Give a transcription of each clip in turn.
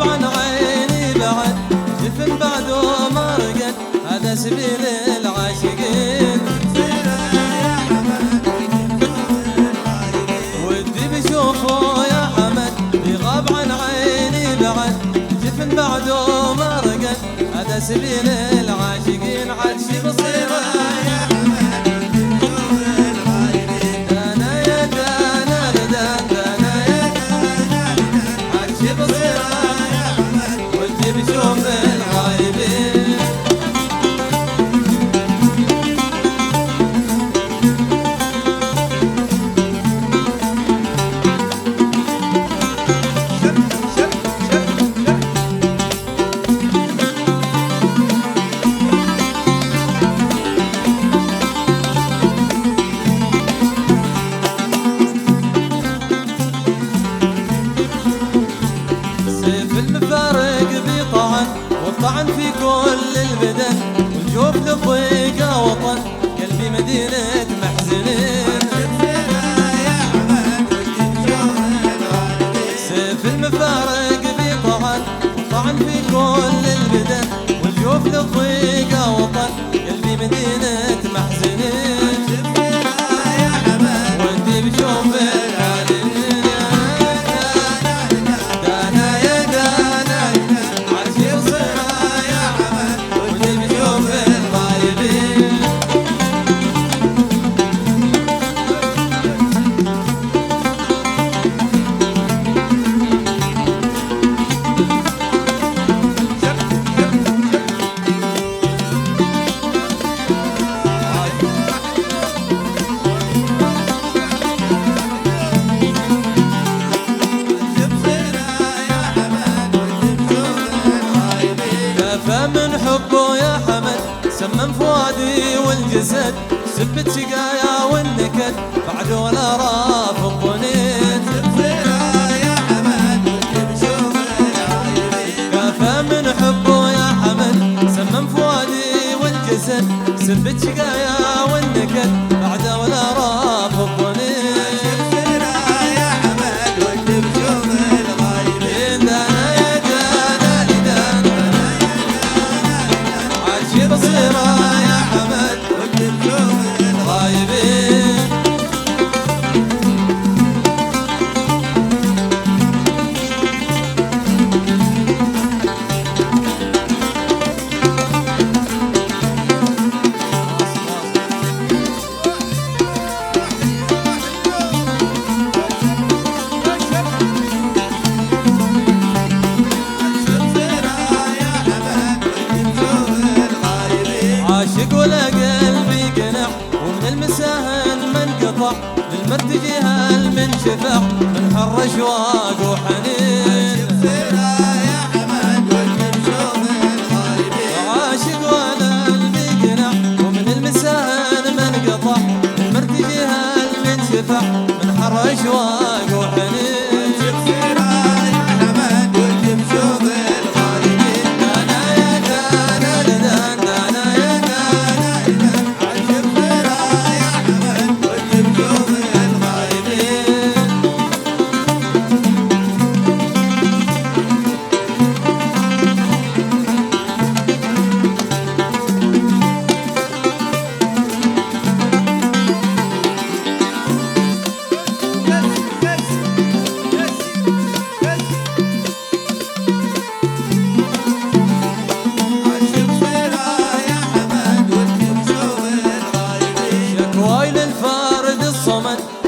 غاب عن عيني بعد جفن بعده ما رقد هذا سبيل العاشقين ودي بشوفه يا حمد غاب عن عيني بعد جفن بعده ما رقد هذا سبيل العاشقين عرشي بصيره يا طعن في كل البدن والجوف للضيقة وطن قلبي مدينة محزنين سيف المفارق بطعن طعن في كل البدن والجوف للضيقة وطن قلبي مدينة محزنين ودي بشوف من حبه يا حمد سمم فؤادي والجسد سبت شقايا والنكد بعد ولا راف الظنين يا حمد كفى من حبه يا حمد سمم فؤادي والجسد سبت شقايا والنكد بعد ولا راف الظنين عاشق ولا قلبي قنع ومن المساهل من قطع للمرتجي من شفع من حر اشواق وحنين عاشق ولا قلبي قنع ومن المساهل من قطع للمرتجي من شفع من حر اشواق وحنين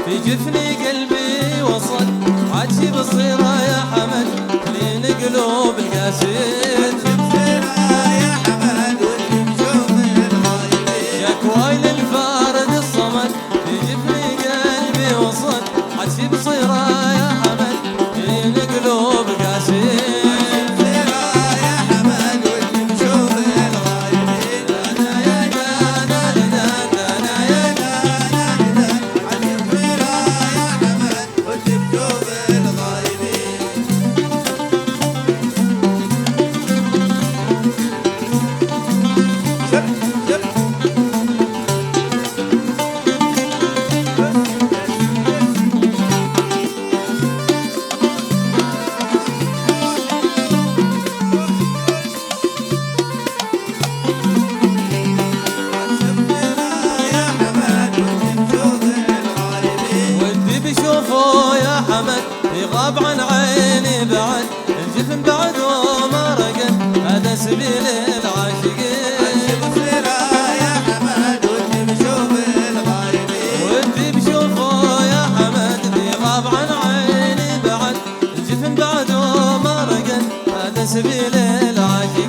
في جفني قلبي وصل عادشي بصيرة يا حمد لين قلوب القاسين شكواي للفارد الصمد في جفني قلبي وصل عادشي بصيرة يا حمد لين قلوب القاسين بعده ما رقد هذا سبيل العاشقين. عالشي بصيره يا حمد ودي بشوف الغايبين. ودي بشوفه يا حمد ذي غاب عن عيني بعد الجفن بعده ما رقد هذا سبيل العاشقين.